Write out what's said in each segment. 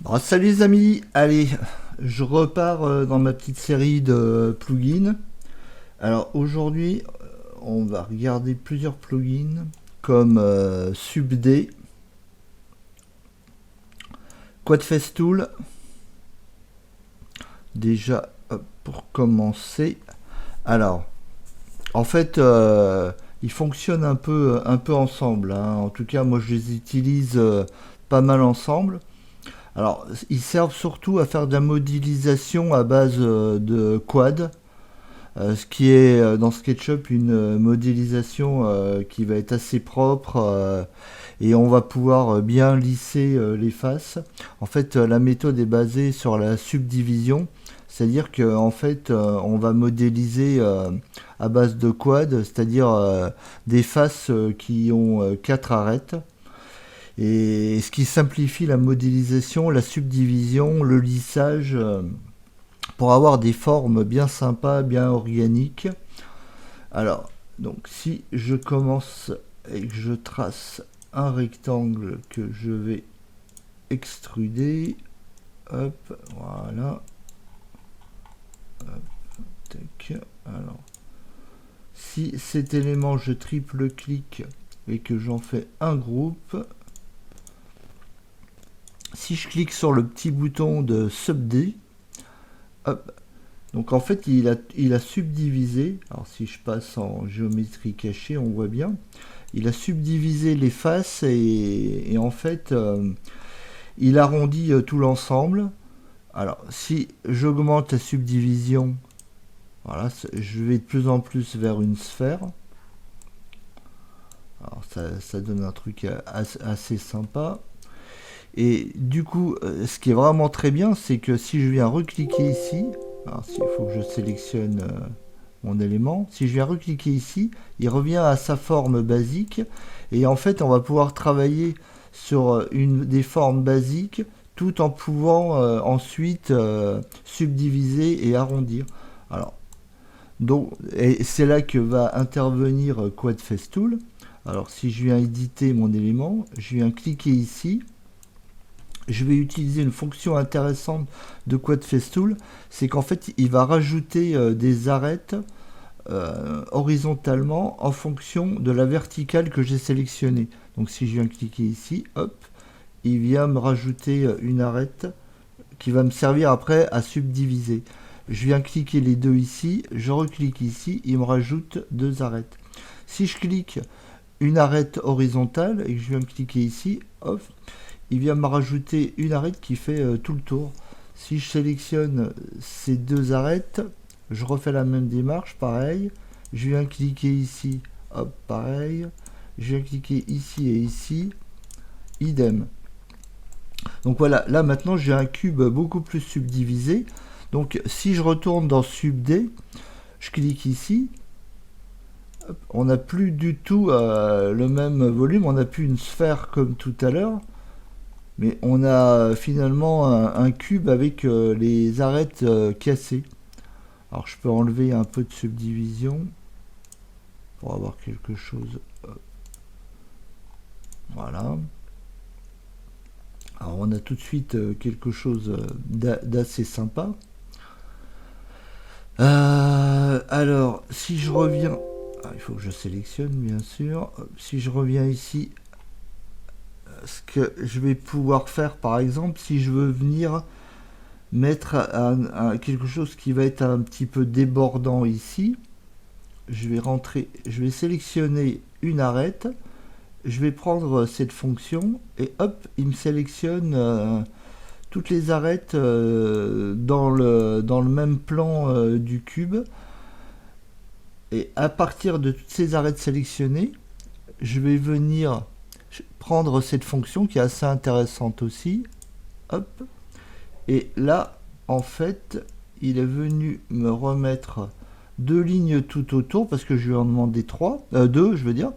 Bon, salut les amis, allez, je repars dans ma petite série de plugins. Alors aujourd'hui, on va regarder plusieurs plugins comme SubD, Quadfestool. Déjà, hop, pour commencer. Alors, en fait, ils fonctionnent un peu ensemble, hein. En tout cas, moi je les utilise pas mal ensemble. Alors, ils servent surtout à faire de la modélisation à base de quad. Ce qui est dans SketchUp une modélisation qui va être assez propre et on va pouvoir bien lisser les faces. En fait, la méthode est basée sur la subdivision, c'est-à-dire qu'en en fait, on va modéliser à base de quad, c'est-à-dire des faces qui ont 4 arêtes. Et ce qui simplifie la modélisation, la subdivision, le lissage, pour avoir des formes bien sympas, bien organiques. Alors, donc si je commence et que je trace un rectangle que je vais extruder, hop, voilà, tac, alors, si cet élément je triple-clique et que j'en fais un groupe, si je clique sur le petit bouton de subd, hop, donc en fait il a subdivisé, alors si je passe en géométrie cachée on voit bien, il a subdivisé les faces et en fait il arrondit tout l'ensemble. Alors si j'augmente la subdivision, voilà, je vais de plus en plus vers une sphère. Alors ça donne un truc assez sympa. Et du coup, ce qui est vraiment très bien, c'est que si je viens recliquer ici, alors il faut que je sélectionne mon élément, si je viens recliquer ici, il revient à sa forme basique. Et en fait, on va pouvoir travailler sur une des formes basiques tout en pouvant ensuite subdiviser et arrondir. Alors, donc, et c'est là que va intervenir Quadfestool. Alors, si je viens éditer mon élément, je viens cliquer ici. Je vais utiliser une fonction intéressante de Quadfestool, c'est qu'en fait, il va rajouter des arêtes horizontalement en fonction de la verticale que j'ai sélectionnée. Donc si je viens cliquer ici, hop, il vient me rajouter une arête qui va me servir après à subdiviser. Je viens cliquer les deux ici, je reclique ici, il me rajoute deux arêtes. Si je clique une arête horizontale et que je viens cliquer ici, hop, il vient me rajouter une arête qui fait tout le tour. Si je sélectionne ces deux arêtes, je refais la même démarche, pareil. Je viens cliquer ici, hop, pareil. Je viens cliquer ici et ici, idem. Donc voilà, là maintenant j'ai un cube beaucoup plus subdivisé. Donc si je retourne dans SubD, je clique ici, hop, on n'a plus du tout le même volume, on n'a plus une sphère comme tout à l'heure, mais on a finalement un cube avec les arêtes cassées. Alors je peux enlever un peu de subdivision pour avoir quelque chose. Voilà. Alors on a tout de suite quelque chose d'assez sympa. Alors si je reviens, il faut que je sélectionne bien sûr. Si je reviens ici, ce que je vais pouvoir faire par exemple, si je veux venir mettre quelque chose qui va être un petit peu débordant ici, je vais rentrer, je vais sélectionner une arête, je vais prendre cette fonction et hop, il me sélectionne toutes les arêtes dans le même plan du cube. Et à partir de toutes ces arêtes sélectionnées, je vais venir prendre cette fonction qui est assez intéressante aussi. Hop. Et là, en fait, il est venu me remettre deux lignes tout autour parce que je lui en demandais deux, je veux dire.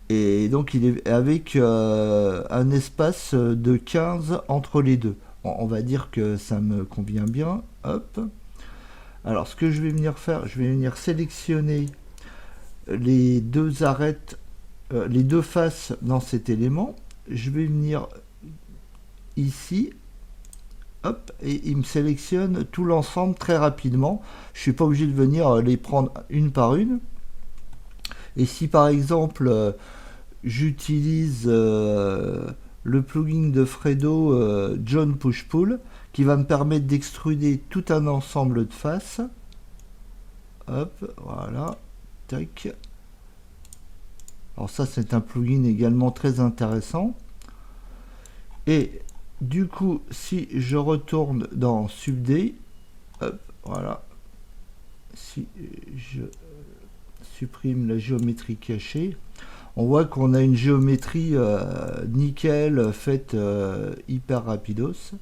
Et donc il est avec un espace de 15 entre les deux. Bon, on va dire que ça me convient bien. Hop. Alors ce que je vais venir faire, je vais venir sélectionner les deux arêtes, les deux faces dans cet élément. Je vais venir ici hop, et il me sélectionne tout l'ensemble très rapidement. Je suis pas obligé de venir les prendre une par une. Et si par exemple j'utilise le plugin de Fredo John Push Pull qui va me permettre d'extruder tout un ensemble de faces. Hop, voilà, tac. Alors ça c'est un plugin également très intéressant. Et du coup, si je retourne dans Subd, hop, voilà, si je supprime la géométrie cachée, on voit qu'on a une géométrie nickel faite hyper rapidos.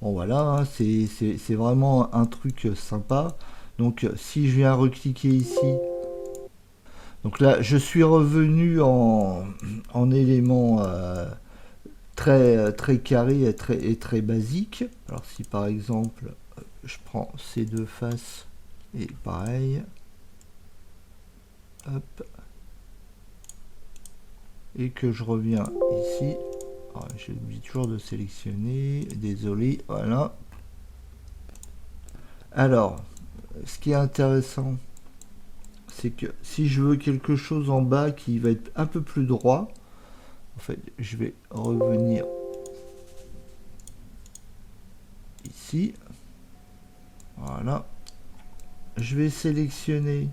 Bon voilà, hein, c'est vraiment un truc sympa. Donc si je viens recliquer ici, donc là je suis revenu en élément très carré et très basique. Alors si par exemple je prends ces deux faces et pareil, hop, et que je reviens ici, j'ai oublié toujours de sélectionner, désolé, voilà. Alors ce qui est intéressant, c'est que si je veux quelque chose en bas qui va être un peu plus droit, en fait je vais revenir ici, voilà, je vais sélectionner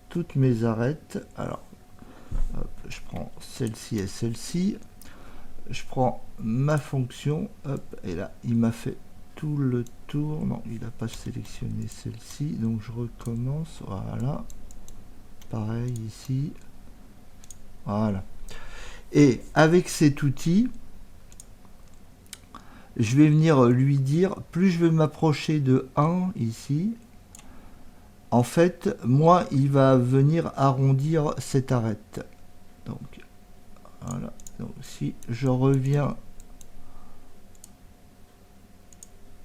toutes mes arêtes. Alors hop, je prends celle-ci et celle-ci, je prends ma fonction, hop, et là il m'a fait tout le tour. Non, il n'a pas sélectionné celle-ci, donc je recommence, voilà, pareil ici, voilà. Et avec cet outil, je vais venir lui dire, plus je vais m'approcher de 1 ici, en fait, moi, il va venir arrondir cette arête. Donc, voilà. Donc, si je reviens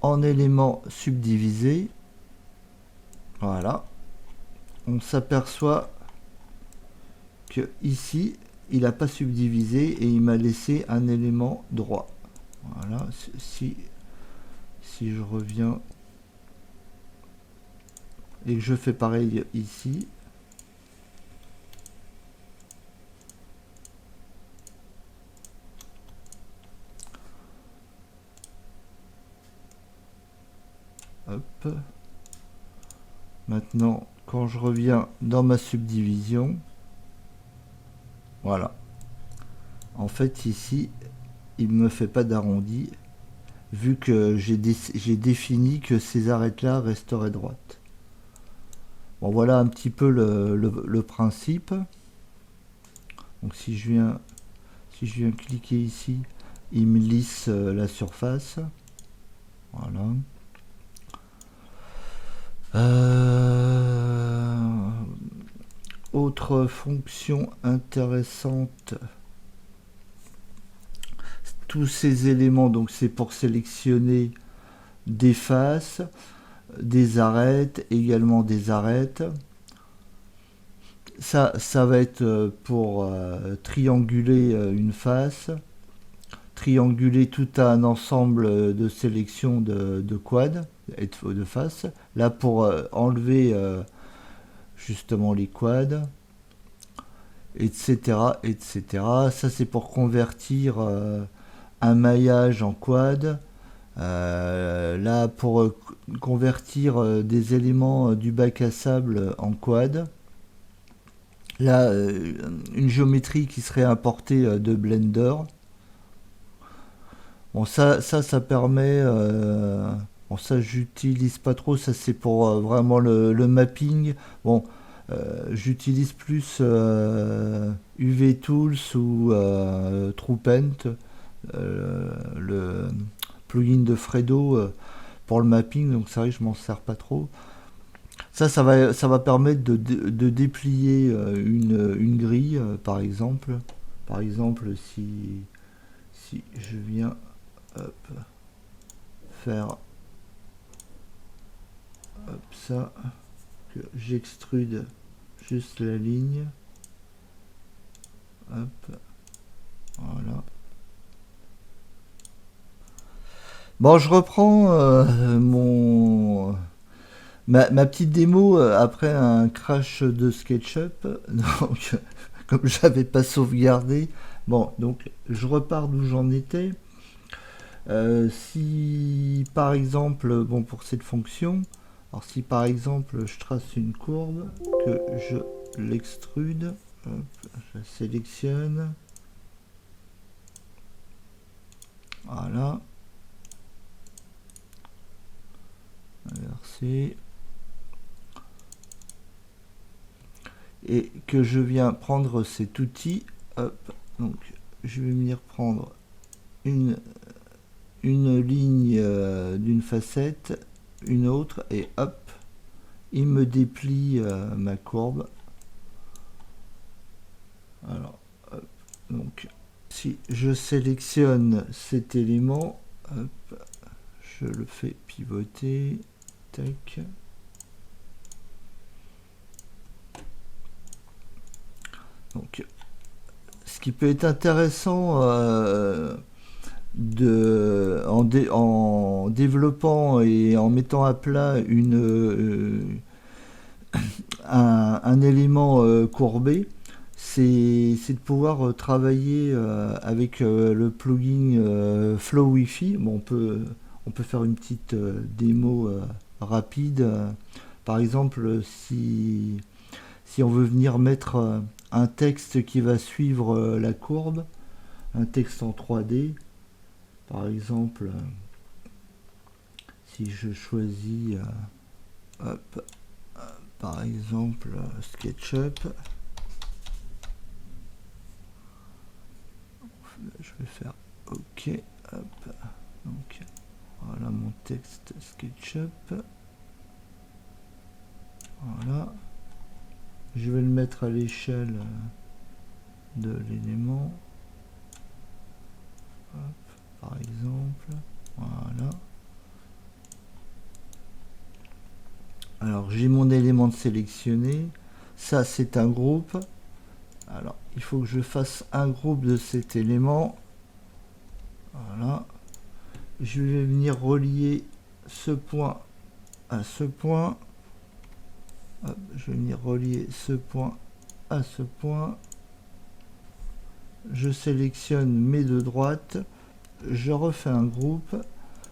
en éléments subdivisés, voilà, on s'aperçoit que ici, il n'a pas subdivisé et il m'a laissé un élément droit. Voilà, si je reviens et que je fais pareil ici, hop, maintenant quand je reviens dans ma subdivision, voilà, en fait ici il ne me fait pas d'arrondi vu que j'ai défini que ces arêtes là resteraient droites. Bon, voilà un petit peu le principe. Donc si je viens cliquer ici, il me lisse la surface, voilà. Autre fonction intéressante, tous ces éléments, donc c'est pour sélectionner des faces, des arêtes, également des arêtes. Ça va être pour trianguler une face, trianguler tout un ensemble de sélection de quads et de faces. Là pour enlever justement les quads, etc., etc. Ça c'est pour convertir un maillage en quad. Là pour convertir des éléments du bac à sable en quad. Là une géométrie qui serait importée de Blender. Bon ça permet bon ça j'utilise pas trop, ça c'est pour vraiment le mapping. Bon j'utilise plus UV Tools ou TruePaint, le plugin de Fredo pour le mapping, donc c'est vrai que je m'en sers pas trop. Ça va permettre de déplier une grille par exemple. Par exemple si je viens hop, faire hop, ça, que j'extrude juste la ligne, hop, voilà, Bon, je reprends ma petite démo après un crash de SketchUp. Donc, comme j'avais pas sauvegardé, bon, donc je repars d'où j'en étais. Si par exemple, bon, pour cette fonction, alors si par exemple je trace une courbe, que je l'extrude, hop, je la sélectionne, voilà, inverser, et que je viens prendre cet outil, hop, donc je vais venir prendre une, une ligne d'une facette, une autre, et hop, il me déplie ma courbe. Alors, hop, donc, si je sélectionne cet élément, hop, je le fais pivoter, tac. Donc, ce qui peut être intéressant en développant et en mettant à plat un élément courbé, c'est de pouvoir travailler avec le plugin Flow Wi-Fi. Bon, on peut faire une petite démo rapide. Par exemple, si on veut venir mettre un texte qui va suivre la courbe, un texte en 3D, par exemple, si je choisis, hop, par exemple, SketchUp, je vais faire OK, hop, donc voilà mon texte SketchUp, voilà, je vais le mettre à l'échelle de l'élément, par exemple, voilà. Alors j'ai mon élément de sélectionné, ça c'est un groupe, alors il faut que je fasse un groupe de cet élément, voilà, je vais venir relier ce point à ce point, hop, je vais venir relier ce point à ce point, je sélectionne mes deux droites, je refais un groupe,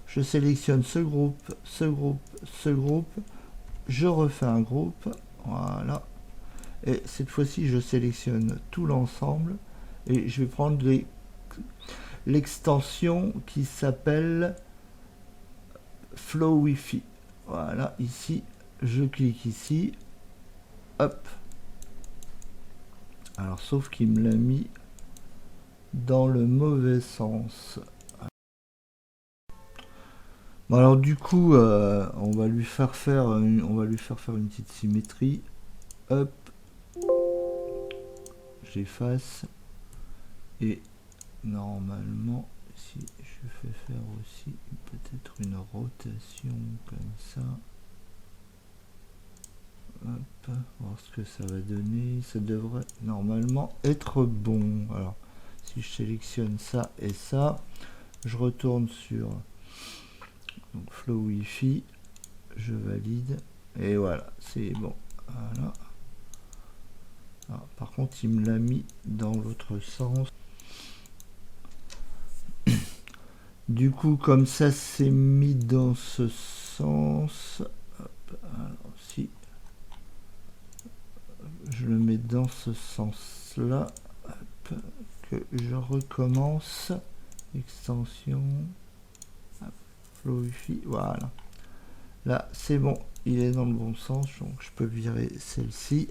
je sélectionne ce groupe, ce groupe, ce groupe, je refais un groupe, voilà, et cette fois-ci je sélectionne tout l'ensemble et je vais prendre l'extension qui s'appelle Flow Wi-Fi. Voilà, ici, je clique ici, hop. Alors, sauf qu'il me l'a mis dans le mauvais sens. Bon, alors du coup, on va lui faire faire une petite symétrie. Hop, j'efface et normalement, si je fais faire aussi peut-être une rotation comme ça. Hop, voir ce que ça va donner. Ça devrait normalement être bon. Alors, si je sélectionne ça et ça, je retourne sur donc, Flow Wi-Fi, je valide et voilà, c'est bon. Voilà. Alors, par contre, il me l'a mis dans l'autre sens. Du coup, comme ça c'est mis dans ce sens, hop, alors, si je le mets dans ce sens-là, que je recommence, extension, Flow Wi-Fi, voilà. Là, c'est bon, il est dans le bon sens, donc je peux virer celle-ci.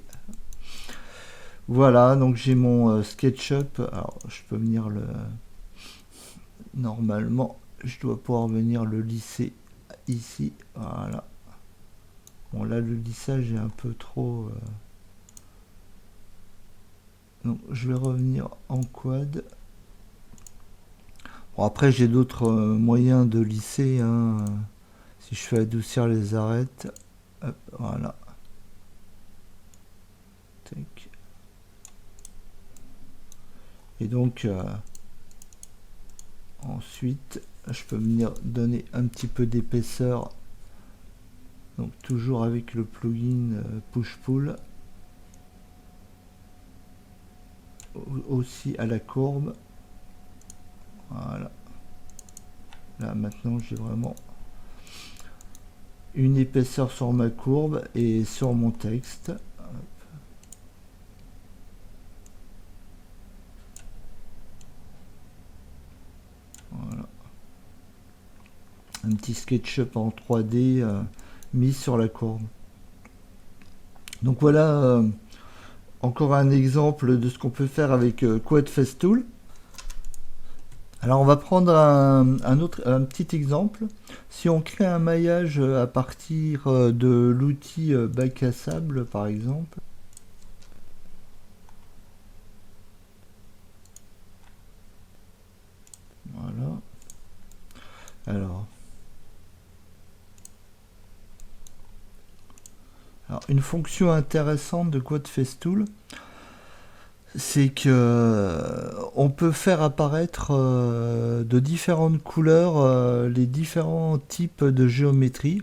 Voilà, donc j'ai mon SketchUp. Alors, je peux venir le... Normalement, je dois pouvoir venir le lisser ici. Voilà. Bon, là, le lissage est un peu trop... Donc, je vais revenir en quad. Bon, après, j'ai d'autres moyens de lisser. Hein. Si je fais adoucir les arêtes. Hop, voilà. Tac. Et donc, ensuite, je peux venir donner un petit peu d'épaisseur, donc toujours avec le plugin push-pull, aussi à la courbe. Voilà, là maintenant j'ai vraiment une épaisseur sur ma courbe et sur mon texte. Voilà, un petit SketchUp en 3D mis sur la courbe. Donc voilà encore un exemple de ce qu'on peut faire avec Quad Face Tool. Alors on va prendre un petit exemple. Si on crée un maillage à partir de l'outil bac à sable par exemple. Voilà. Alors une fonction intéressante de Quad Face Tool, c'est que on peut faire apparaître de différentes couleurs les différents types de géométrie.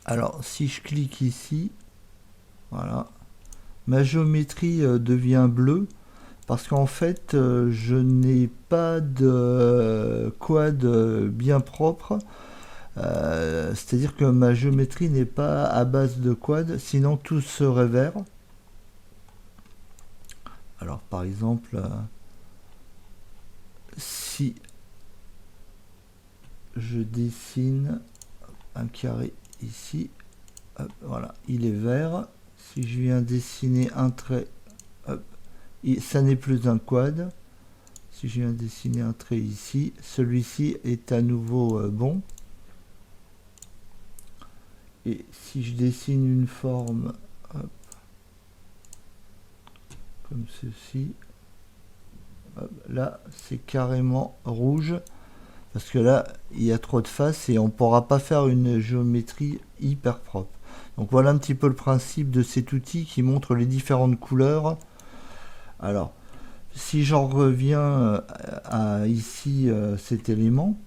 Alors si je clique ici, voilà, ma géométrie devient bleue parce qu'en fait je n'ai pas de quad bien propre. C'est-à-dire que ma géométrie n'est pas à base de quad, sinon tout serait vert. Alors par exemple, si je dessine un carré ici, hop, voilà, il est vert. Si je viens dessiner un trait, hop, ça n'est plus un quad. Si je viens dessiner un trait ici, celui-ci est à nouveau bon. Et si je dessine une forme, hop, comme ceci, hop, là c'est carrément rouge parce que là il y a trop de faces et on ne pourra pas faire une géométrie hyper propre. Donc voilà un petit peu le principe de cet outil qui montre les différentes couleurs. Alors si j'en reviens à ici cet élément,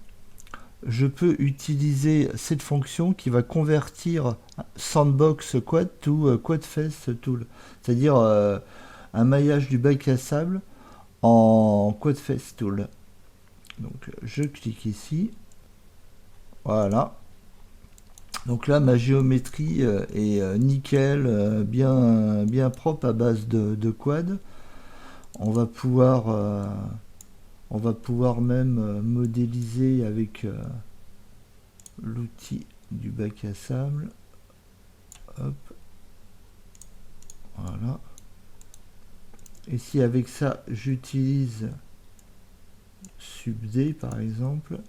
je peux utiliser cette fonction qui va convertir Sandbox Quad to Quad Face Tool, c'est-à-dire un maillage du bac à sable en Quad Face Tool. Donc je clique ici, voilà. Donc là ma géométrie est nickel, bien propre à base de quad. On va pouvoir même modéliser avec l'outil du bac à sable. Hop. Voilà. Et si avec ça j'utilise SubD par exemple,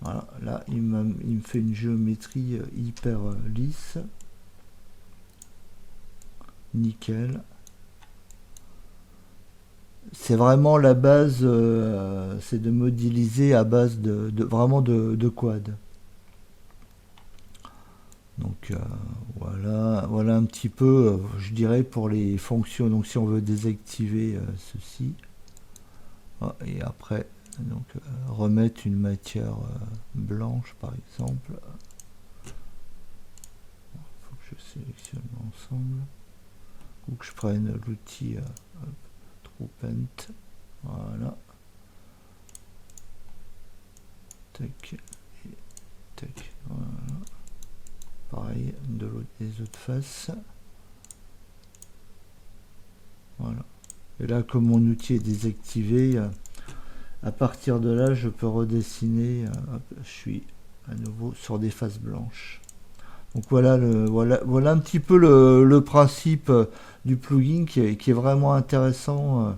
voilà, là il me fait une géométrie hyper lisse, nickel. C'est vraiment la base, c'est de modéliser à base vraiment de quad. Donc voilà un petit peu, je dirais, pour les fonctions. Donc si on veut désactiver ceci, et après donc remettre une matière blanche par exemple, il faut que je sélectionne l'ensemble ou que je prenne l'outil TruePaint, voilà, tac et tac, voilà. Pareil des autres faces. Voilà. Et là, comme mon outil est désactivé, à partir de là, je peux redessiner. Hop, je suis à nouveau sur des faces blanches. Donc voilà un petit peu le principe du plugin qui est vraiment intéressant